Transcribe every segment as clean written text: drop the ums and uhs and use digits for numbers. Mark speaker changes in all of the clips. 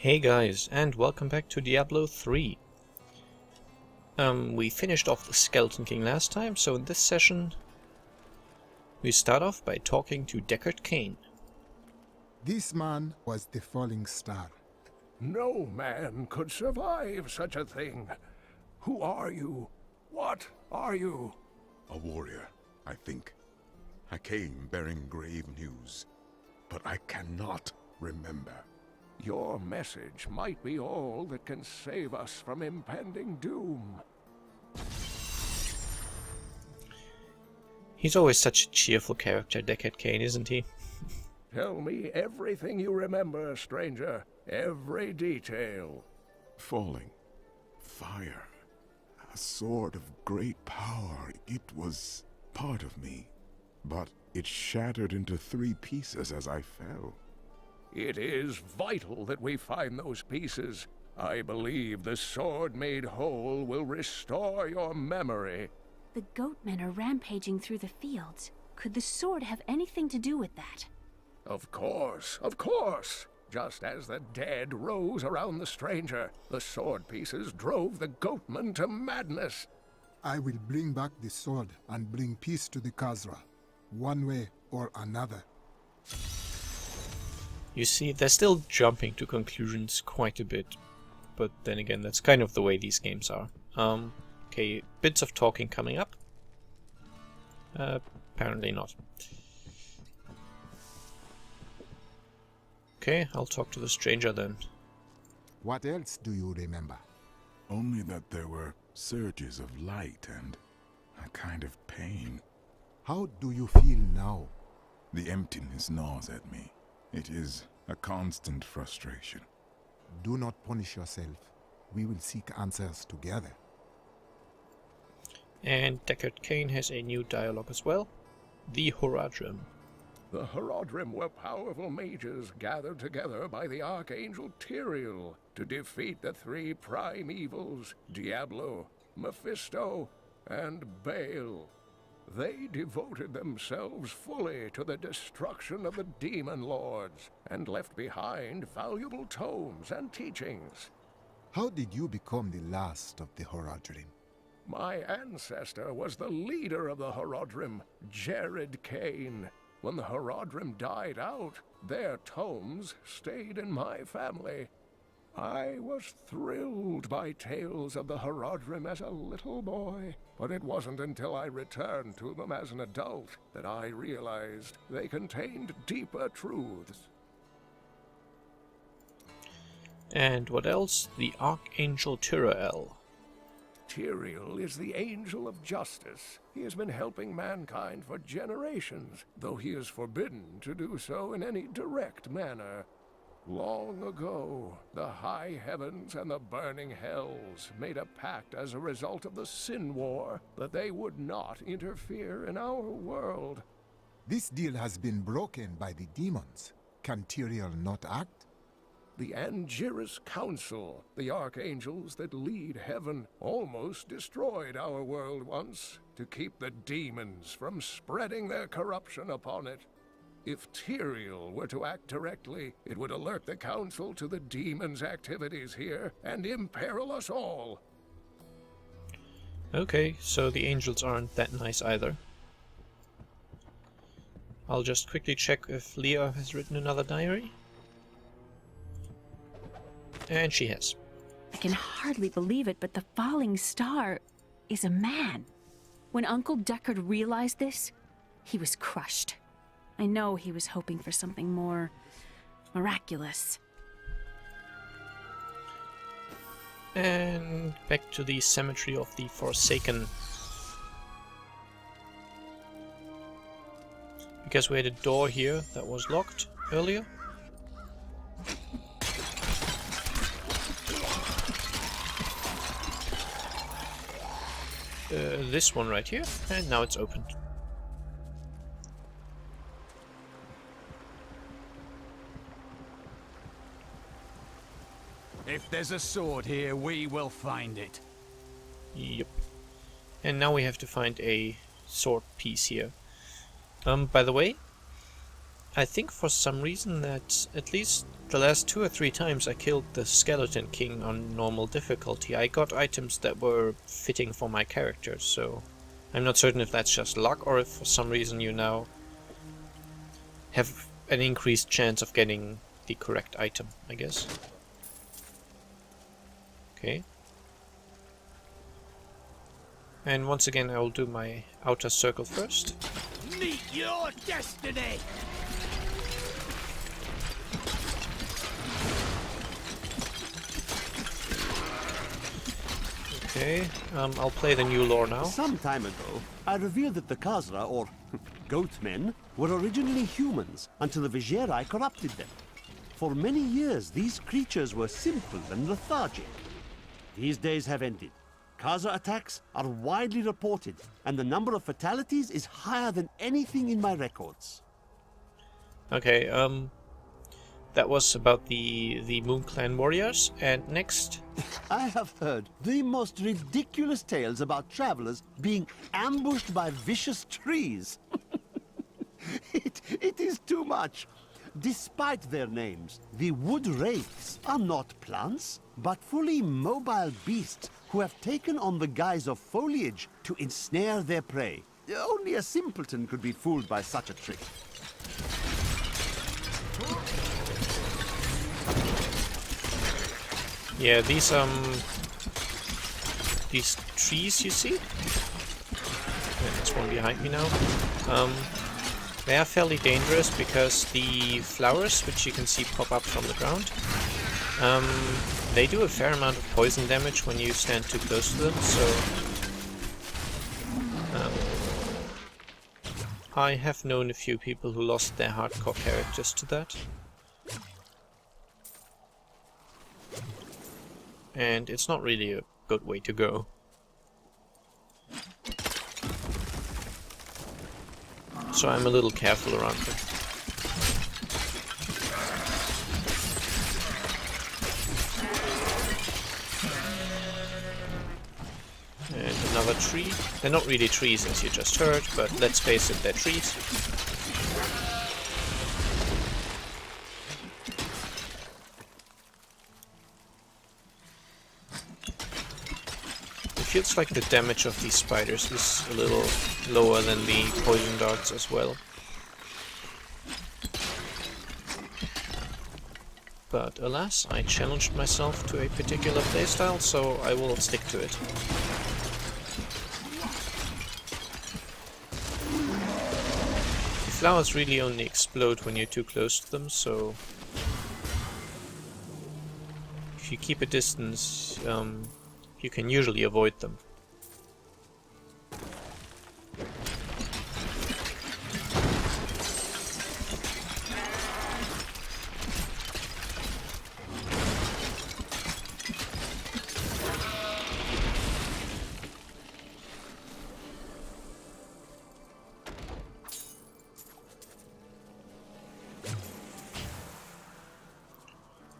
Speaker 1: Hey guys, and welcome back to Diablo 3. We finished off the Skeleton King last time, so in this session we start off by talking to Deckard Kane.
Speaker 2: This man was the falling star.
Speaker 3: No man could survive such a thing. Who are you? What are you?
Speaker 4: A warrior, I think. I came bearing grave news, but I cannot remember.
Speaker 3: Your message might be all that can save us from impending doom.
Speaker 1: He's always such a cheerful character, Deckard Kane, isn't he?
Speaker 3: Tell me everything you remember, stranger. Every detail.
Speaker 4: Falling. Fire. A sword of great power. It was part of me, but it shattered into 3 pieces as I fell.
Speaker 3: It is vital that we find those pieces. I believe the sword made whole will restore your memory.
Speaker 5: The goatmen are rampaging through the fields. Could the sword have anything to do with that?
Speaker 3: Of course, of course. Just as the dead rose around the stranger, the sword pieces drove the goatmen to madness.
Speaker 2: I will bring back the sword and bring peace to the Khazra, one way or another.
Speaker 1: You see, they're still jumping to conclusions quite a bit, but then again, that's kind of the way these games are. Okay, bits of talking coming up. Apparently not. Okay, I'll talk to the stranger then.
Speaker 2: What else do you remember?
Speaker 4: Only that there were surges of light and a kind of pain.
Speaker 2: How do you feel now?
Speaker 4: The emptiness gnaws at me. It is a constant frustration.
Speaker 2: Do not punish yourself. We will seek answers together.
Speaker 1: And Deckard Kane has a new dialogue as well. The Horadrim.
Speaker 3: The Horadrim were powerful mages gathered together by the Archangel Tyrael to defeat the 3 prime evils, Diablo, Mephisto, and Baal. They devoted themselves fully to the destruction of the demon lords and left behind valuable tomes and teachings.
Speaker 2: How did you become the last of the Horadrim?
Speaker 3: My ancestor was the leader of the Horadrim, Deckard Kane. When the Horadrim died out, their tomes stayed in my family. I was thrilled by tales of the Horadrim as a little boy, but it wasn't until I returned to them as an adult that I realized they contained deeper truths.
Speaker 1: And what else? The Archangel Tyrael.
Speaker 3: Tyrael is the angel of justice. He has been helping mankind for generations, though he is forbidden to do so in any direct manner. Long ago, the high heavens and the burning hells made a pact as a result of the Sin War that they would not interfere in our world.
Speaker 2: This deal has been broken by the demons. Can Tyrael not act?
Speaker 3: The Angiris Council, the archangels that lead heaven, almost destroyed our world once to keep the demons from spreading their corruption upon it. If Tyrael were to act directly, it would alert the Council to the demons' activities here and imperil us all.
Speaker 1: Okay, so the angels aren't that nice either. I'll just quickly check if Leah has written another diary. And she has.
Speaker 5: I can hardly believe it, but the falling star is a man. When Uncle Deckard realized this, he was crushed. I know he was hoping for something more miraculous.
Speaker 1: And back to the cemetery of the Forsaken. Because we had a door here that was locked earlier. This one right here, and now it's opened.
Speaker 6: If there's a sword here, we will find it.
Speaker 1: Yep. And now we have to find a sword piece here. By the way, I think for some reason that at least the last 2 or 3 times I killed the Skeleton King on normal difficulty, I got items that were fitting for my character, so I'm not certain if that's just luck or if for some reason you now have an increased chance of getting the correct item, I guess. Okay. And once again I will do my outer circle first.
Speaker 6: Meet your destiny!
Speaker 1: Okay, I'll play the new lore now.
Speaker 7: Some time ago, I revealed that the Khazra, or goatmen, were originally humans until the Viserai corrupted them. For many years, these creatures were simple and lethargic. These days have ended. Khazra attacks are widely reported, and the number of fatalities is higher than anything in my records.
Speaker 1: Okay, that was about the Moon Clan warriors, and next...
Speaker 7: I have heard the most ridiculous tales about travelers being ambushed by vicious trees. It is too much. Despite their names, the wood wraiths are not plants, but fully mobile beasts who have taken on the guise of foliage to ensnare their prey. Only a simpleton could be fooled by such a trick.
Speaker 1: Yeah, these trees you see? Yeah, there's one behind me now. They are fairly dangerous because the flowers, which you can see pop up from the ground, they do a fair amount of poison damage when you stand too close to them, so I have known a few people who lost their hardcore characters to that. And it's not really a good way to go. So I'm a little careful around them. And another tree. They're not really trees as you just heard, but let's face it, they're trees. It feels like the damage of these spiders is a little lower than the poison darts as well. But alas, I challenged myself to a particular playstyle, so I will stick to it. The flowers really only explode when you're too close to them, so if you keep a distance, you can usually avoid them.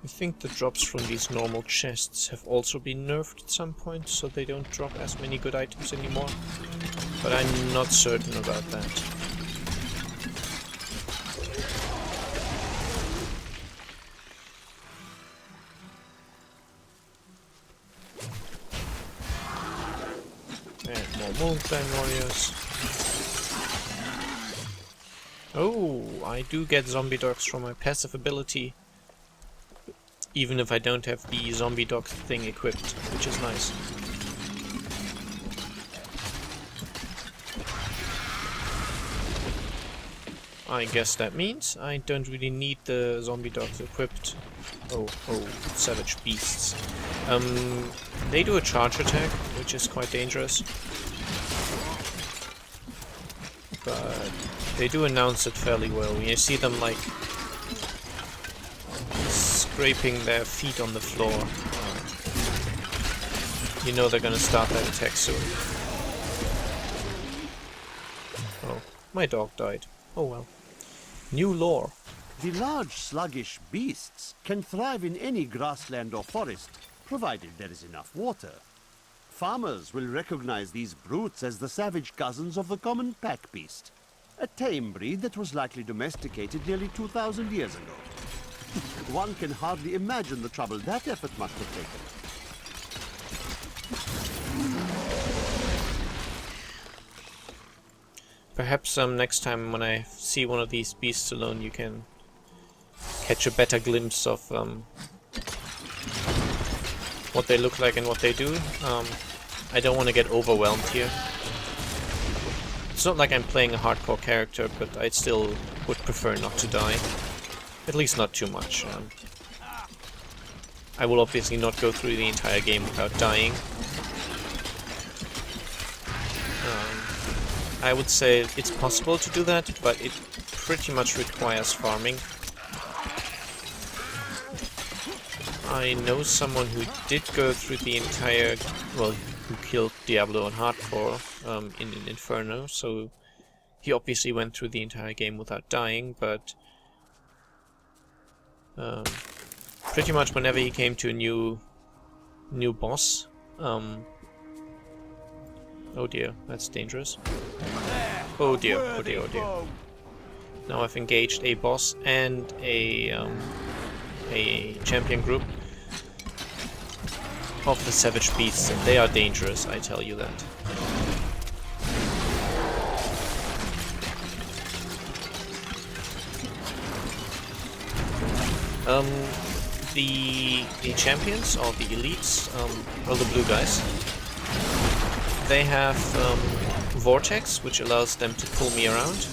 Speaker 1: I think the drops from these normal chests have also been nerfed at some point, so they don't drop as many good items anymore. But I'm not certain about that. And more Moon Clan warriors. Oh, I do get zombie dogs from my passive ability. Even if I don't have the zombie dog thing equipped, which is nice. I guess that means I don't really need the zombie dogs equipped. Oh, savage beasts. They do a charge attack, which is quite dangerous. But they do announce it fairly well. When you see them like scraping their feet on the floor, you know they're gonna start that attack soon. Oh, my dog died. Oh well. New lore.
Speaker 7: The large sluggish beasts can thrive in any grassland or forest, provided there is enough water. Farmers will recognize these brutes as the savage cousins of the common pack beast. A tame breed that was likely domesticated nearly 2,000 years ago. One can hardly imagine the trouble that effort must have taken.
Speaker 1: Perhaps next time when I see one of these beasts alone, you can catch a better glimpse of what they look like and what they do. I don't want to get overwhelmed here. It's not like I'm playing a hardcore character, but I still would prefer not to die. At least not too much. I will obviously not go through the entire game without dying. I would say it's possible to do that, but it pretty much requires farming. I know someone who did go through the entire... well, who killed Diablo on hardcore in an Inferno, so he obviously went through the entire game without dying, but pretty much whenever he came to a new boss, oh dear, that's dangerous. Oh dear, oh dear, oh dear. Now I've engaged a boss and a champion group of the savage beasts, and they are dangerous, I tell you that. The champions, or the elites, or the blue guys, they have Vortex, which allows them to pull me around.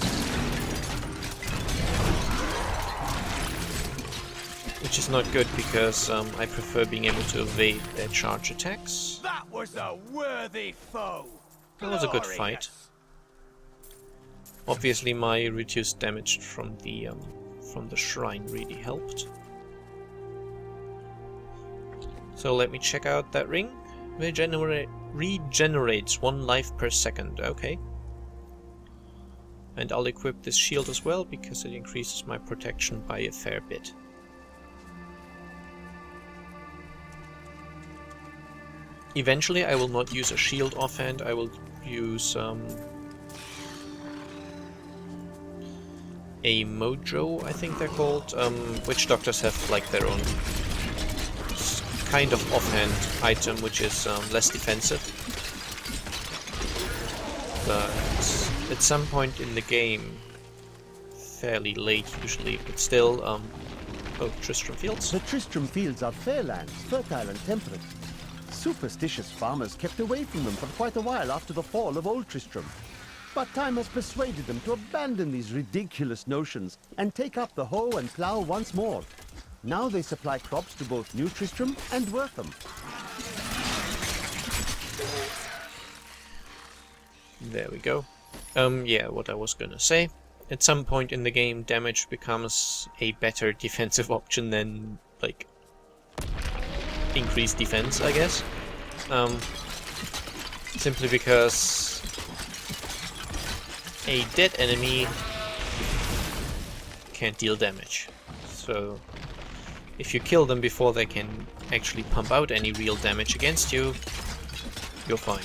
Speaker 1: Which is not good because I prefer being able to evade their charge attacks.
Speaker 6: That was a worthy foe.
Speaker 1: That was a good fight. Obviously my reduced damage from the shrine really helped. So let me check out that ring. Regenerates 1 life per second, okay. And I'll equip this shield as well because it increases my protection by a fair bit. Eventually I will not use a shield offhand, I will use a mojo, I think they're called. Witch doctors have like their own kind of offhand item which is less defensive. But at some point in the game, fairly late usually, but still, oh, Tristram Fields?
Speaker 7: The Tristram Fields are fair lands, fertile and temperate. Superstitious farmers kept away from them for quite a while after the fall of Old Tristram. But time has persuaded them to abandon these ridiculous notions and take up the hoe and plough once more. Now they supply crops to both New Tristram and Wortham.
Speaker 1: There we go. Yeah, what I was gonna say. At some point in the game, damage becomes a better defensive option than, like, increased defense, I guess. Simply because a dead enemy can't deal damage. So if you kill them before they can actually pump out any real damage against you, you're fine.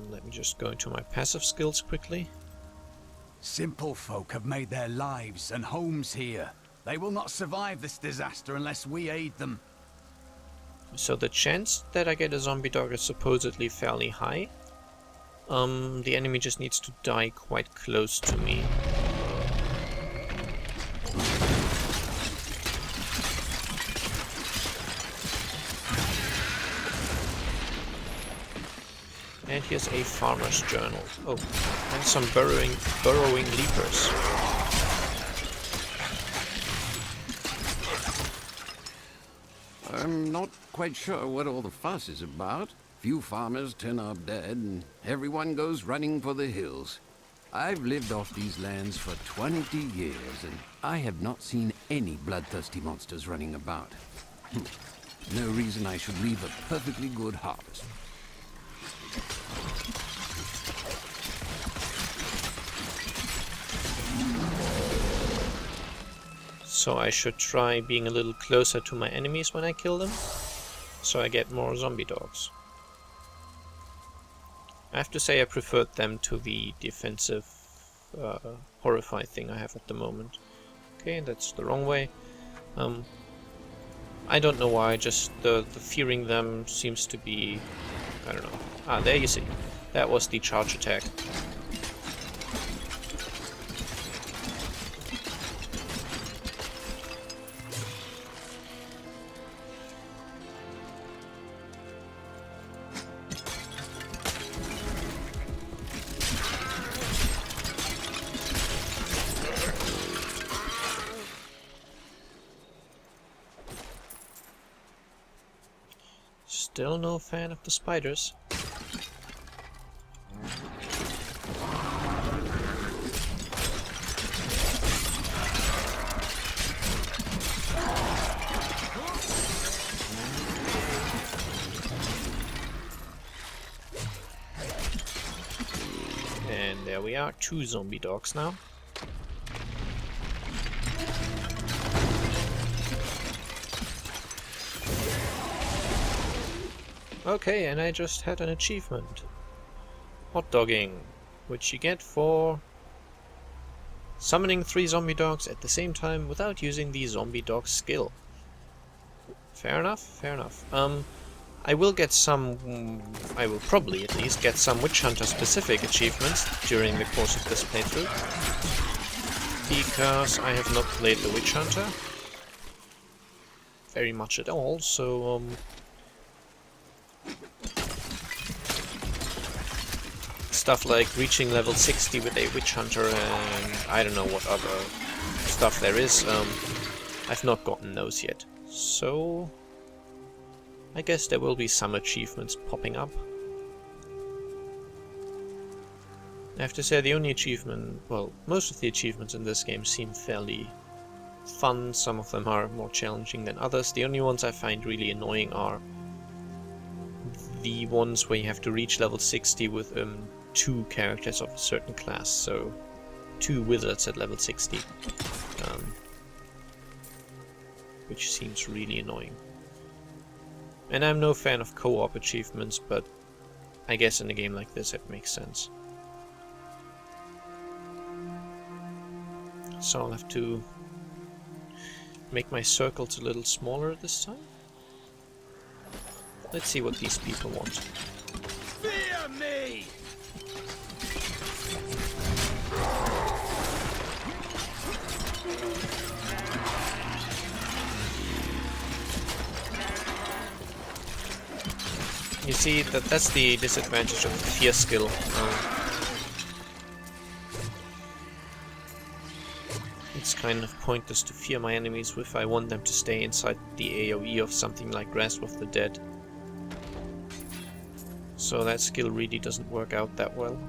Speaker 1: Let me just go into my passive skills quickly.
Speaker 6: Simple folk have made their lives and homes here. They will not survive this disaster unless we aid them.
Speaker 1: So the chance that I get a zombie dog is supposedly fairly high. The enemy just needs to die quite close to me. And here's a farmer's journal. Oh, and some burrowing leapers.
Speaker 8: I'm not quite sure what all the fuss is about. Few farmers turn up dead, and everyone goes running for the hills. I've lived off these lands for 20 years, and I have not seen any bloodthirsty monsters running about. No reason I should leave a perfectly good harvest.
Speaker 1: So I should try being a little closer to my enemies when I kill them. so I get more zombie dogs. I have to say I preferred them to the defensive horrify thing I have at the moment. Okay, that's the wrong way. I don't know why, just the fearing them seems to be... I don't know. Ah, there you see. That was the charge attack. Still no fan of the spiders. And there we are, 2 zombie dogs now. Okay, and I just had an achievement. Hot dogging, which you get for summoning 3 zombie dogs at the same time without using the zombie dog skill. Fair enough, fair enough. I will get some, I will probably at least get some Witch Hunter specific achievements during the course of this playthrough. Because I have not played the Witch Hunter very much at all, so stuff like reaching level 60 with a Witch Hunter and I don't know what other stuff there is, I've not gotten those yet. So I guess there will be some achievements popping up. I have to say the only achievement, well, most of the achievements in this game seem fairly fun. Some of them are more challenging than others. The only ones I find really annoying are the ones where you have to reach level 60 with 2 characters of a certain class, so 2 wizards at level 60, which seems really annoying. And I'm no fan of co-op achievements, but I guess in a game like this it makes sense. So I'll have to make my circles a little smaller this time. Let's see what these people want.
Speaker 6: Fear me!
Speaker 1: You see, that's the disadvantage of the fear skill. It's kind of pointless to fear my enemies if I want them to stay inside the AoE of something like Grasp of the Dead. So that skill really doesn't work out that well.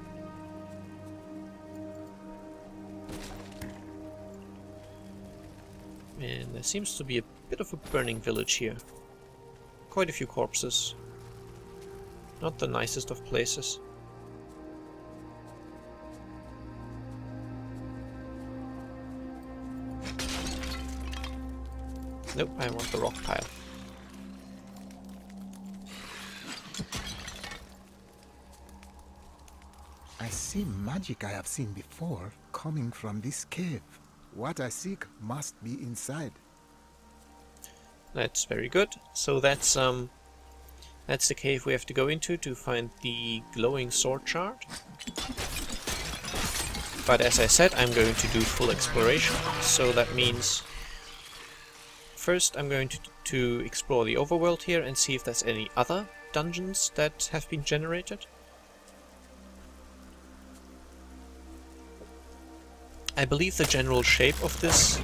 Speaker 1: And there seems to be a bit of a burning village here. Quite a few corpses. Not the nicest of places. Nope, I want the rock pile.
Speaker 2: I see magic I have seen before coming from this cave. What I seek must be inside.
Speaker 1: That's very good. So that's the cave we have to go into to find the glowing sword shard. But as I said, I'm going to do full exploration, so that means first I'm going to explore the overworld here and see if there's any other dungeons that have been generated. I believe the general shape of this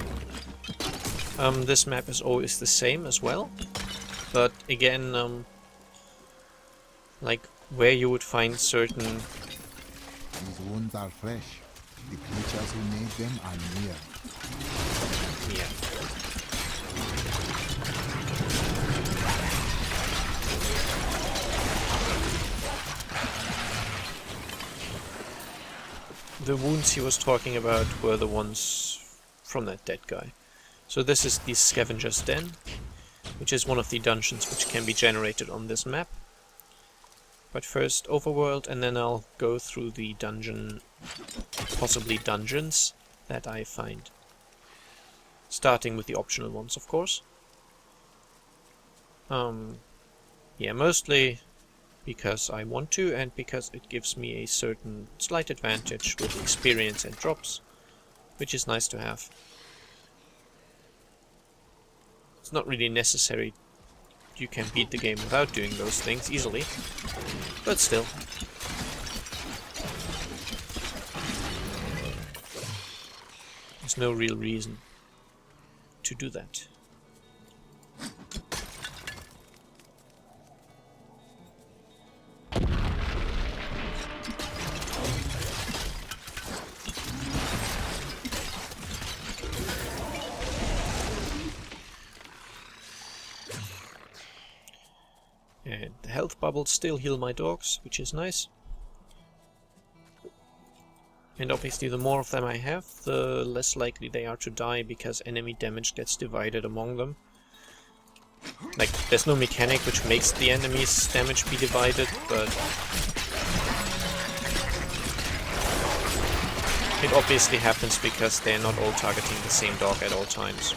Speaker 1: this map is always the same as well, but again, like where you would find certain...
Speaker 2: These wounds are fresh. The creatures who made them are near.
Speaker 1: Yeah. The wounds he was talking about were the ones from that dead guy. So this is the scavenger's den. which is one of the dungeons which can be generated on this map. But first overworld, and then I'll go through the dungeon, possibly dungeons, that I find. Starting with the optional ones, of course. Yeah, mostly because I want to, and because it gives me a certain slight advantage with experience and drops, which is nice to have. It's not really necessary. You can beat the game without doing those things easily, but still. There's no real reason to do that. And the health bubbles still heal my dogs, which is nice. And obviously the more of them I have, the less likely they are to die, because enemy damage gets divided among them. Like, there's no mechanic which makes the enemy's damage be divided, but it obviously happens because they're not all targeting the same dog at all times.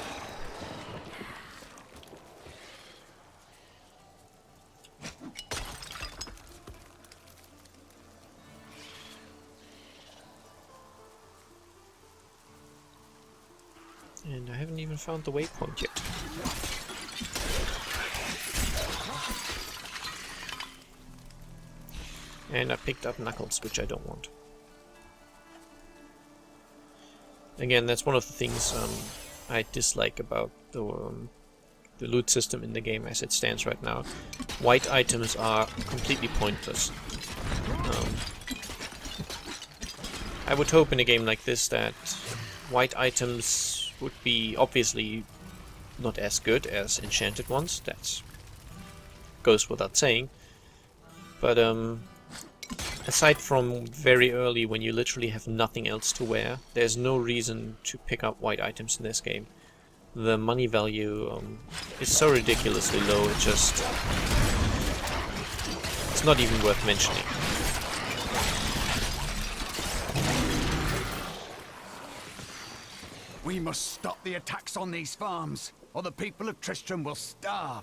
Speaker 1: And I haven't even found the waypoint yet. And I picked up Knuckles, which I don't want. Again, that's one of the things I dislike about the loot system in the game as it stands right now. White items are completely pointless. I would hope in a game like this that white items would be obviously not as good as enchanted ones. That goes without saying. But aside from very early, when you literally have nothing else to wear, there's no reason to pick up white items in this game. The money value is so ridiculously low, it's not even worth mentioning.
Speaker 6: We must stop the attacks on these farms, or the people of Tristram will starve.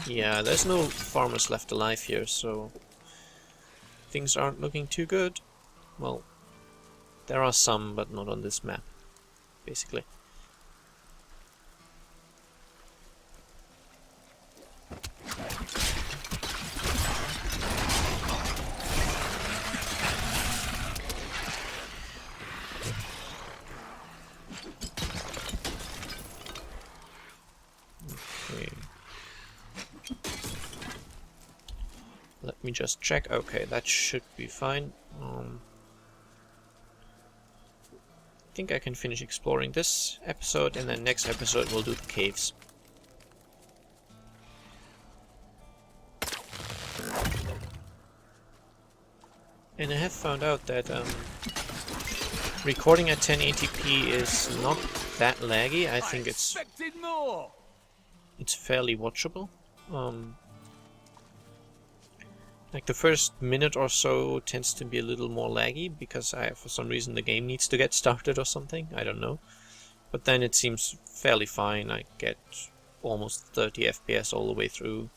Speaker 1: Yeah, there's no farmers left alive here, so things aren't looking too good. Well, there are some, but not on this map, basically. Let me just check. Okay, that should be fine. I think I can finish exploring this episode, and then next episode we'll do the caves. And I have found out that recording at 1080p is not that laggy. I think it's fairly watchable. Like the first minute or so tends to be a little more laggy because for some reason the game needs to get started or something, I don't know. But then it seems fairly fine. I get almost 30 FPS all the way through,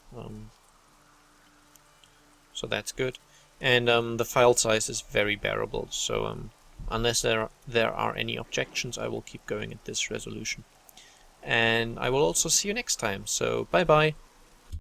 Speaker 1: so that's good. And the file size is very bearable, so unless there are any objections, I will keep going at this resolution. And I will also see you next time, so bye bye!